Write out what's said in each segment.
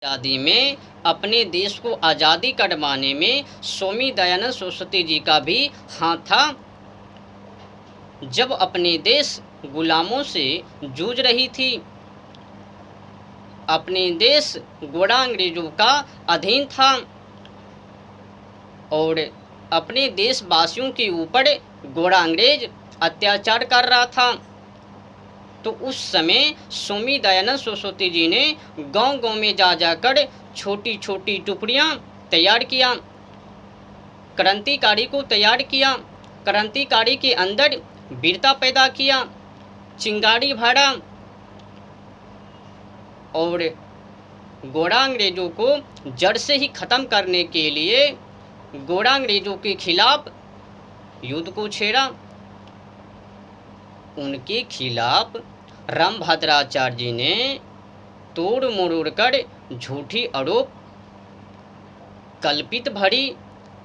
आज़ादी में अपने देश को आज़ादी करवाने में स्वामी दयानंद सरस्वती जी का भी हाथ था। जब अपने देश गुलामों से जूझ रही थी, अपने देश गोरा अंग्रेजों का अधीन था और अपने देशवासियों के ऊपर गोरा अंग्रेज अत्याचार कर रहा था, तो उस समय स्वामी दयानंद सरस्वती जी ने गांव-गांव में जा जाकर छोटी छोटी टुकड़ियाँ तैयार किया, क्रांतिकारी को तैयार किया, क्रांतिकारी के अंदर वीरता पैदा किया, चिंगारी भरा और गोरा अंग्रेजों को जड़ से ही ख़त्म करने के लिए गोरा अंग्रेजों के खिलाफ युद्ध को छेड़ा। उनके खिलाफ रामभद्राचार्य जी ने तोड़ मरोड़ कर झूठी आरोप, कल्पित भरी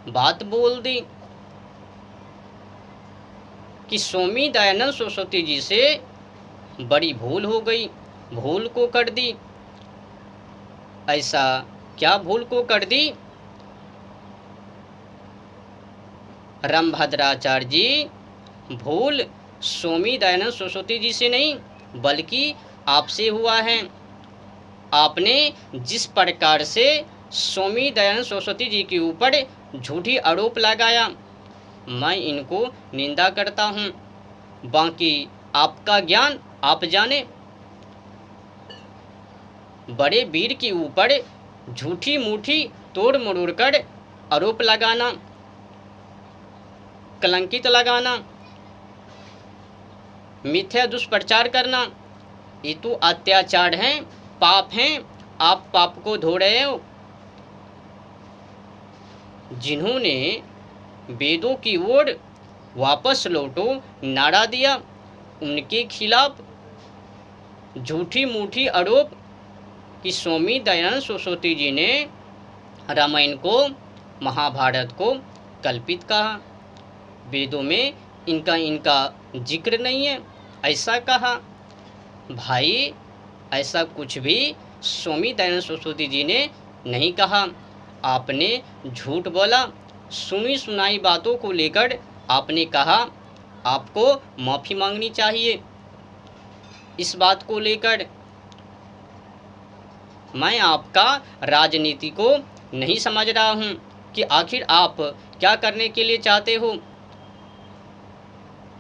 बात बोल दी कि स्वामी दयानंद सरस्वती जी से बड़ी भूल हो गई, भूल को कर दी। ऐसा क्या भूल को कर दी? रामभद्राचार्य जी, भूल स्वामी दयानंद सरस्वती जी से नहीं बल्कि आपसे हुआ है। आपने जिस प्रकार से स्वामी दयानंद सरस्वती जी के ऊपर झूठी आरोप लगाया, मैं इनको निंदा करता हूँ। बाकी आपका ज्ञान आप जाने। बड़े वीर के ऊपर झूठी मूठी तोड़ मरोड़ कर आरोप लगाना, कलंकित लगाना, मिथ्या दुष्प्रचार करना, ये तो अत्याचार हैं, पाप हैं। आप पाप को धो रहे हो। जिन्होंने वेदों की ओर वापस लौटो नारा दिया, उनके खिलाफ झूठी मूठी आरोप कि स्वामी दयानंद सरस्वती जी ने रामायण को, महाभारत को कल्पित कहा, वेदों में इनका जिक्र नहीं है, ऐसा कहा। भाई, ऐसा कुछ भी स्वामी दयानंद सरस्वती जी ने नहीं कहा। आपने झूठ बोला, सुनी सुनाई बातों को लेकर आपने कहा। आपको माफ़ी मांगनी चाहिए इस बात को लेकर। मैं आपका राजनीति को नहीं समझ रहा हूँ कि आखिर आप क्या करने के लिए चाहते हो।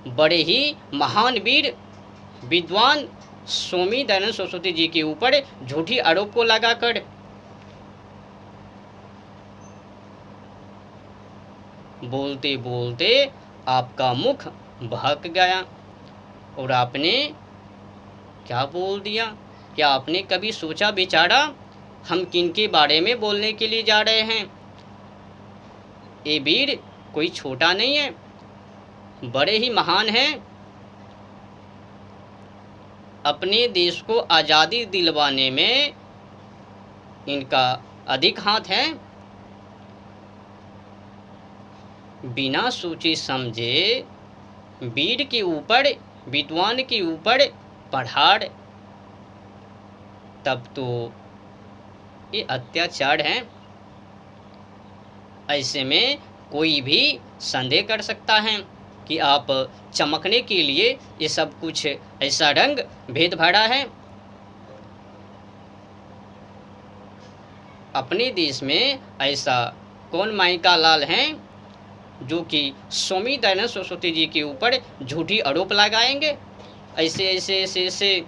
बड़े ही महान वीर विद्वान स्वामी दयानंद सरस्वती जी के ऊपर झूठी आरोप को लगाकर बोलते बोलते आपका मुख बहक गया और आपने क्या बोल दिया। क्या आपने कभी सोचा विचारा हम किन के बारे में बोलने के लिए जा रहे हैं? ये वीर कोई छोटा नहीं है, बड़े ही महान हैं। अपने देश को आज़ादी दिलवाने में इनका अधिक हाथ है। बिना सोचे समझे वीर के ऊपर, विद्वान के ऊपर पहाड़, तब तो ये अत्याचार है। ऐसे में कोई भी संदेह कर सकता है कि आप चमकने के लिए ये सब कुछ ऐसा रंग भेद भरा है। अपने देश में ऐसा कौन माइका लाल हैं जो कि स्वामी दयानंद सरस्वती जी के ऊपर झूठी आरोप लगाएंगे? ऐसे